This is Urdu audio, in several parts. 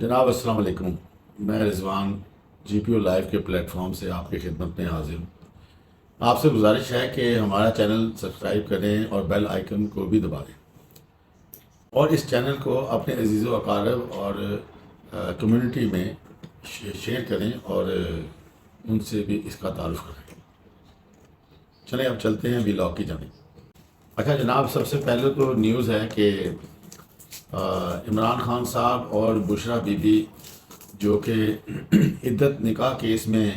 جناب السلام علیکم، میں رضوان جی پی او لائیو کے پلیٹ فارم سے آپ کی خدمت میں حاضر ہوں۔ آپ سے گزارش ہے کہ ہمارا چینل سبسکرائب کریں اور بیل آئیکن کو بھی دبا دیں، اور اس چینل کو اپنے عزیز و اقارب اور کمیونٹی میں شیئر کریں اور ان سے بھی اس کا تعارف کریں۔ چلیں اب چلتے ہیں ولاگ کی جانب۔ اچھا جناب، سب سے پہلے تو نیوز ہے کہ عمران خان صاحب اور بشرا بی بی جو کہ عدت نکاح کیس میں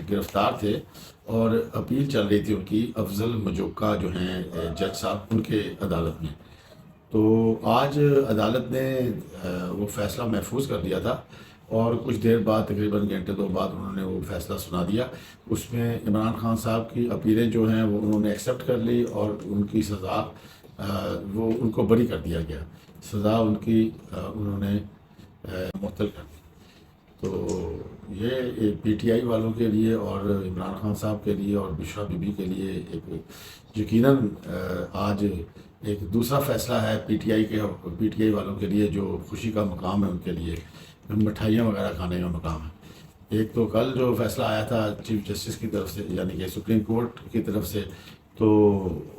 گرفتار تھے اور اپیل چل رہی تھی ان کی، افضل مجوکا جو ہیں جج صاحب ان کے عدالت میں، تو آج عدالت نے وہ فیصلہ محفوظ کر دیا تھا، اور کچھ دیر بعد تقریباً گھنٹے دو بعد انہوں نے وہ فیصلہ سنا دیا۔ اس میں عمران خان صاحب کی اپیلیں جو ہیں وہ انہوں نے ایکسیپٹ کر لی، اور ان کی سزا وہ ان کو بری کر دیا گیا، سزا ان کی انہوں نے معطل کر دی۔ تو یہ پی ٹی آئی والوں کے لیے اور عمران خان صاحب کے لیے اور بشرا بی بی کے لیے ایک یقیناً آج ایک دوسرا فیصلہ ہے پی ٹی آئی والوں کے لیے، جو خوشی کا مقام ہے ان کے لیے، مٹھائیاں وغیرہ کھانے کا مقام ہے۔ ایک تو کل جو فیصلہ آیا تھا چیف جسٹس کی طرف سے، یعنی کہ سپریم کورٹ کی طرف سے، تو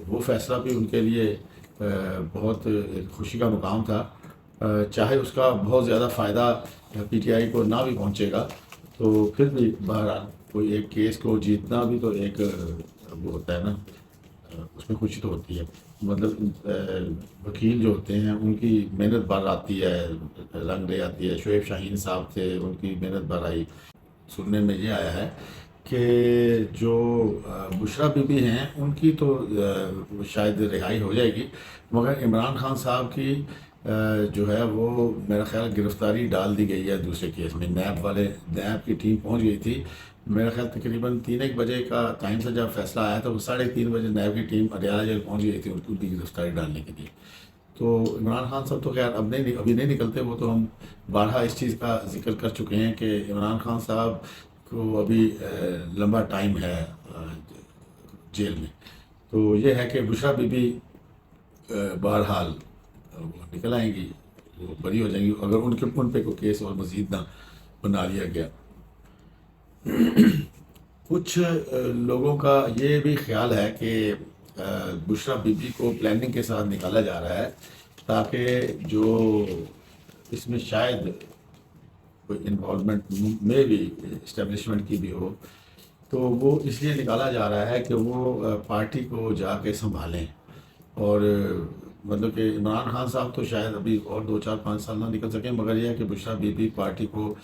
وہ فیصلہ بھی ان کے لیے بہت ایک خوشی کا مقام تھا، چاہے اس کا بہت زیادہ فائدہ پی ٹی آئی کو نہ بھی پہنچے گا، تو پھر بھی بہرحال کوئی ایک کیس کو جیتنا بھی تو ایک وہ ہوتا ہے نا، اس میں خوشی تو ہوتی ہے۔ مطلب وکیل جو ہوتے ہیں ان کی محنت بھر آتی ہے، رنگ لے آتی ہے۔ شعیب شاہین صاحب تھے، ان کی محنت بھر آئی۔ سننے میں یہ آیا ہے کہ جو بشرا بی بی ہیں ان کی تو شاید رہائی ہو جائے گی، مگر عمران خان صاحب کی جو ہے وہ میرا خیال گرفتاری ڈال دی گئی ہے دوسرے کیس میں۔ نیب کی ٹیم پہنچ گئی تھی، میرا خیال تقریباً 3-1 بجے کا ٹائم سے جب فیصلہ آیا تو 3:30 بجے نیب کی ٹیم اڈیالہ جیل پہنچ گئی تھی ان کی گرفتاری ڈالنے کے لیے۔ تو عمران خان صاحب تو خیر ابھی نہیں نکلتے، وہ تو ہم بارہا اس چیز کا ذکر کر چکے ہیں کہ عمران خان صاحب کو ابھی لمبا ٹائم ہے جیل میں۔ تو یہ ہے کہ بشرا بی بی بہرحال وہ نکل آئیں گی، وہ بری ہو جائیں گی اگر ان پہ کوئی کیس اور مزید نہ بنا لیا گیا۔ کچھ لوگوں کا یہ بھی خیال ہے کہ بشرا بی بی کو پلاننگ کے ساتھ نکالا جا رہا ہے تاکہ جو اس میں شاید کوئی انوالومنٹ میں بھی اسٹیبلشمنٹ کی بھی ہو، تو وہ اس لیے نکالا جا رہا ہے کہ وہ پارٹی کو جا کے سنبھالیں، اور مطلب کہ عمران خان صاحب تو شاید ابھی اور 2-4-5 سال نہ نکل سکیں، مگر یہ ہے کہ بشرا بی بی پارٹی کو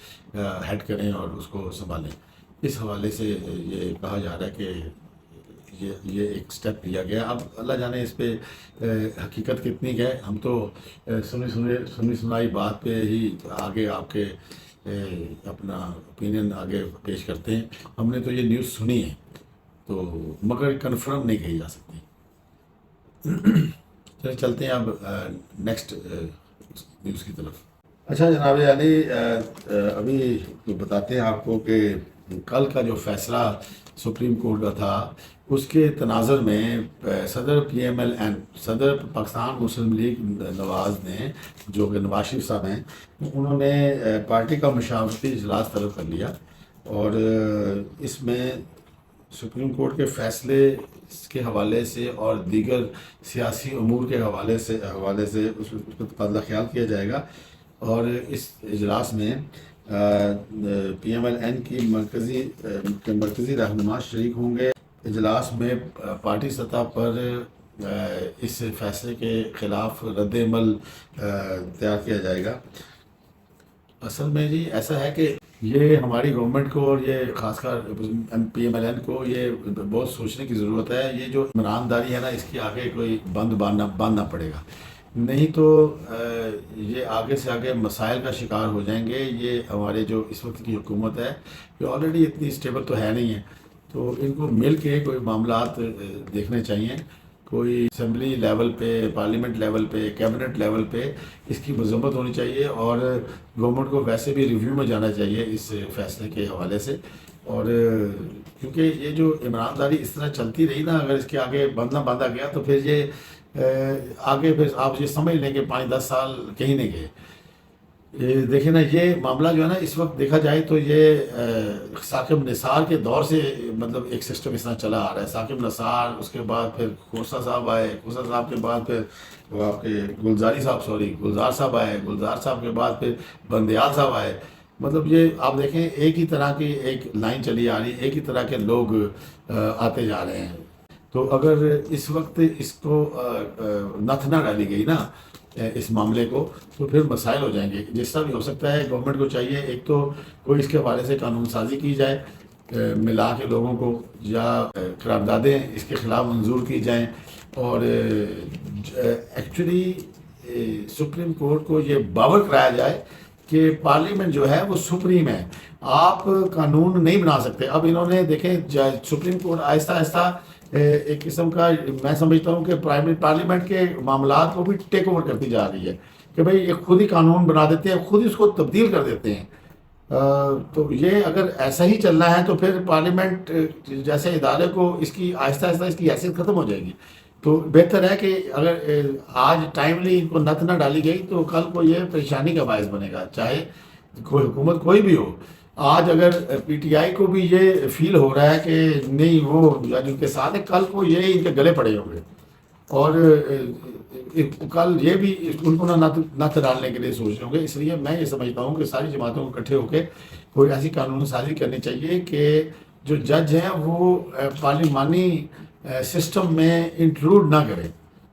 ہیڈ کریں اور اس کو سنبھالیں۔ اس حوالے سے یہ کہا جا رہا ہے کہ یہ ایک سٹیپ لیا گیا۔ اب اللہ جانے اس پہ حقیقت کتنی ہے، ہم تو سنی سنائی بات پہ ہی آگے آپ کے اپنا اوپینین آگے پیش کرتے ہیں۔ ہم نے تو یہ نیوز سنی ہے، تو مگر کنفرم نہیں کہی جا سکتی۔ چلتے ہیں اب نیکسٹ نیوز کی طرف۔ اچھا جناب علی، ابھی بتاتے ہیں آپ کو کہ کل کا جو فیصلہ سپریم کورٹ کا تھا، اس کے تناظر میں صدر PMLN، صدر پاکستان مسلم لیگ نواز نے، جو کہ نواز شریف صاحب ہیں، انہوں نے پارٹی کا مشاورتی اجلاس طلب کر لیا، اور اس میں سپریم کورٹ کے فیصلے کے حوالے سے اور دیگر سیاسی امور کے حوالے سے اس پر تبادلہ خیال کیا جائے گا، اور اس اجلاس میں PMLN کی مرکزی رہنما شریک ہوں گے۔ اجلاس میں پارٹی سطح پر اس فیصلے کے خلاف رد عمل تیار کیا جائے گا۔ اصل میں جی ایسا ہے کہ یہ ہماری گورنمنٹ کو اور یہ خاص کر PMLN کو یہ بہت سوچنے کی ضرورت ہے۔ یہ جو عمرانداری ہے نا، اس کی آگے کوئی بند باندھنا پڑے گا، نہیں تو یہ آگے سے آگے مسائل کا شکار ہو جائیں گے۔ یہ ہمارے جو اس وقت کی حکومت ہے، یہ آلریڈی اتنی اسٹیبل تو ہے نہیں ہے، تو ان کو مل کے کوئی معاملات دیکھنے چاہیے، کوئی اسمبلی لیول پہ، پارلیمنٹ لیول پہ، کیبنٹ لیول پہ اس کی مذمت ہونی چاہیے، اور گورنمنٹ کو ویسے بھی ریویو میں جانا چاہیے اس فیصلے کے حوالے سے۔ اور کیونکہ یہ جو عمرانداری اس طرح چلتی رہی نا، اگر اس کے آگے باندھا گیا تو پھر یہ آگے پھر آپ یہ سمجھ لیں کہ 5-10 سال کہیں نہیں گئے۔ دیکھیں نا یہ معاملہ جو ہے نا اس وقت دیکھا جائے تو یہ ثاقب نثار کے دور سے مطلب ایک سسٹم اس طرح چلا آ رہا ہے. ثاقب نثار، اس کے بعد پھر کھوسا صاحب آئے، کھوسا صاحب کے بعد پھر وہ آپ کے گلزار صاحب آئے، گلزار صاحب کے بعد پھر بندیال صاحب آئے. مطلب یہ آپ دیکھیں ایک ہی طرح کی ایک لائن چلی آ رہی ہے، ایک ہی طرح کے لوگ آتے جا رہے ہیں. تو اگر اس وقت اس کو نتھ نہ ڈالی گئی نا اس معاملے کو، تو پھر مسائل ہو جائیں گے. جس طرح بھی ہو سکتا ہے گورنمنٹ کو چاہیے ایک تو کوئی اس کے حوالے سے قانون سازی کی جائے، ملا کے لوگوں کو، یا قراردادیں اس کے خلاف منظور کی جائیں. اور ایکچولی سپریم کورٹ کو یہ باور کرایا جائے کہ پارلیمنٹ جو ہے وہ سپریم ہے، آپ قانون نہیں بنا سکتے. اب انہوں نے دیکھیں سپریم کورٹ آہستہ آہستہ ایک قسم کا میں سمجھتا ہوں کہ پارلیمنٹ کے معاملات کو بھی ٹیک اوور کرتی جا رہی ہے کہ بھئی یہ خود ہی قانون بنا دیتے ہیں، خود اس کو تبدیل کر دیتے ہیں. تو یہ اگر ایسا ہی چلنا ہے تو پھر پارلیمنٹ جیسے ادارے کو اس کی آہستہ آہستہ اس کی حیثیت ختم ہو جائے گی. تو بہتر ہے کہ اگر آج ٹائملی ان کو نت نہ ڈالی گئی تو کل کو یہ پریشانی کا باعث بنے گا، چاہے کوئی حکومت کوئی بھی ہو. آج اگر پی ٹی آئی کو بھی یہ فیل ہو رہا ہے کہ نہیں وہ جن کے ساتھ ہے، کل کو یہ ان کے گلے پڑے ہوں گے اور کل یہ بھی ان کو نت ڈالنے کے لیے سوچ رہے ہوں گے. اس لیے میں یہ سمجھتا ہوں کہ ساری جماعتوں کو اکٹھے ہو کے کوئی ایسی قانون سازی کرنی چاہیے کہ جو جج ہیں وہ پارلیمانی سسٹم میں انٹروڈ نہ کریں،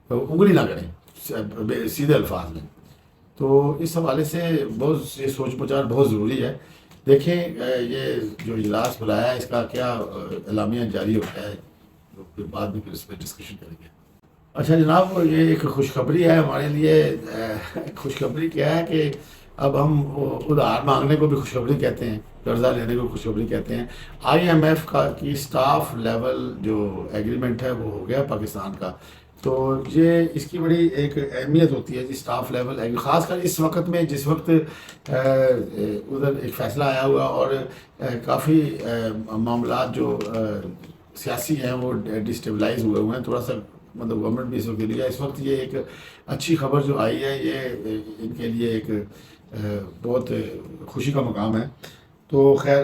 انگلی نہ کریں سیدھے الفاظ میں. تو اس حوالے سے بہت یہ سوچ بچار بہت ضروری ہے. دیکھیں یہ جو اجلاس بلایا ہے اس کا کیا اعلامیہ جاری ہوتا ہے، تو پھر بعد میں پھر اس پہ ڈسکشن کریں گے. اچھا جناب، یہ ایک خوشخبری ہے ہمارے لیے. خوشخبری کیا ہے کہ اب ہم ادھار مانگنے کو بھی خوشخبری کہتے ہیں، قرضہ لینے کو خوشخبری کہتے ہیں. آئی ایم ایف کی سٹاف لیول جو ایگریمنٹ ہے وہ ہو گیا پاکستان کا. تو یہ اس کی بڑی ایک اہمیت ہوتی ہے جی، سٹاف لیول، خاص کر اس وقت میں جس وقت ادھر ایک فیصلہ آیا ہوا اور کافی معاملات جو سیاسی ہیں وہ ڈسٹیبلائز ہوئے ہیں تھوڑا سا. مطلب گورنمنٹ بھی اس وقت کے لیے اس وقت یہ ایک اچھی خبر جو آئی ہے، یہ ان کے لیے ایک بہت خوشی کا مقام ہے. تو خیر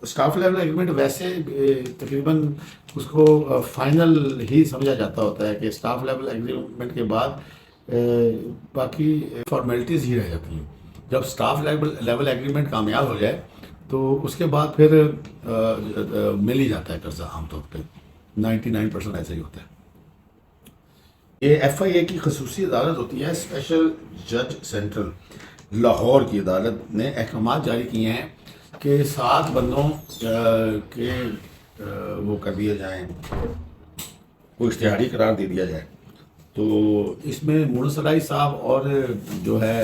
اسٹاف لیول ایگریمنٹ ویسے تقریباً اس کو فائنل ہی سمجھا جاتا ہوتا ہے کہ اسٹاف لیول ایگریمنٹ کے بعد باقی فارمیلٹیز ہی رہ جاتی ہیں. جب اسٹاف لیول ایگریمنٹ کامیاب ہو جائے تو اس کے بعد پھر مل ہی جاتا ہے قرضہ، عام طور پہ 99% ایسا ہی ہوتا ہے. یہ ایف آئی اے کی خصوصی عدالت ہوتی ہے، اسپیشل جج سینٹرل لاہور کی عدالت نے احکامات جاری کیے ہیں کہ 7 بندوں کے وہ کر دیے جائیں، کو اشتہاری قرار دے دیا جائے. تو اس میں مونس رائی صاحب اور جو ہے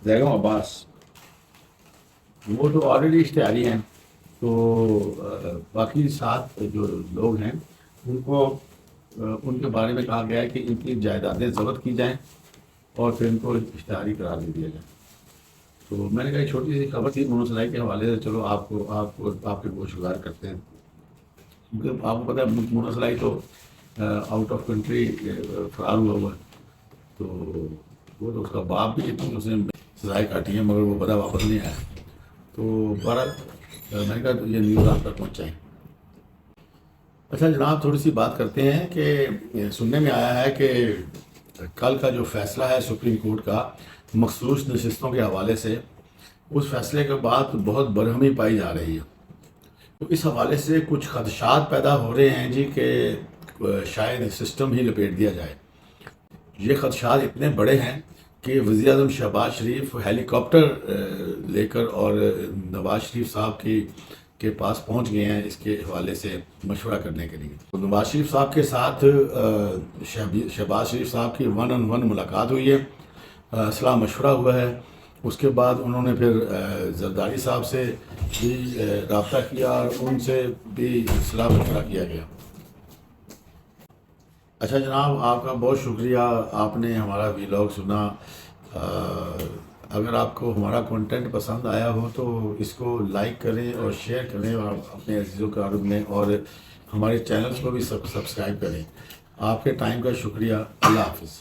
زیگم عباس، وہ تو آلریڈی اشتہاری ہیں. تو باقی 7 جو لوگ ہیں ان کو ان کے بارے میں کہا گیا ہے کہ ان کی جائیدادیں ضبط کی جائیں اور پھر ان کو اشتہاری قرار دے دیا جائے. تو میں نے کہا ایک چھوٹی سی خبر تھی مونس رائی کے حوالے سے، چلو آپ کے گوش گزار کرتے ہیں. کیونکہ آپ کو پتہ ہے مونس رائی تو آؤٹ آف کنٹری فرار ہوا ہے. تو وہ تو اس کا باپ بھی اتنی اس نے سزائیں کاٹی ہیں مگر وہ بڑا واپس نہیں آیا. تو بہرحال میں نے کہا یہ نیوز آپ تک پہنچائیں. اچھا جناب، تھوڑی سی بات کرتے ہیں کہ سننے میں آیا ہے کہ کل کا جو فیصلہ ہے سپریم کورٹ کا مخصوص نشستوں کے حوالے سے، اس فیصلے کے بعد بہت برہمی پائی جا رہی ہے. تو اس حوالے سے کچھ خدشات پیدا ہو رہے ہیں جی کہ شاید سسٹم ہی لپیٹ دیا جائے. یہ خدشات اتنے بڑے ہیں کہ وزیر اعظم شہباز شریف ہیلی کاپٹر لے کر اور نواز شریف صاحب کے پاس پہنچ گئے ہیں اس کے حوالے سے مشورہ کرنے کے لیے. نواز شریف صاحب کے ساتھ شہباز شریف صاحب کی 1-on-1 ملاقات ہوئی ہے، صلاح مشورہ ہوا ہے. اس کے بعد انہوں نے پھر زرداری صاحب سے بھی رابطہ کیا اور ان سے بھی صلاح مشورہ کیا گیا. اچھا جناب، آپ کا بہت شکریہ، آپ نے ہمارا ویلاگ سنا. اگر آپ کو ہمارا کنٹینٹ پسند آیا ہو تو اس کو لائک کریں اور شیئر کریں اور اپنے عزیزوں کے عارض میں، اور ہمارے چینلز کو بھی سبسکرائب کریں. آپ کے ٹائم کا شکریہ. اللہ حافظ.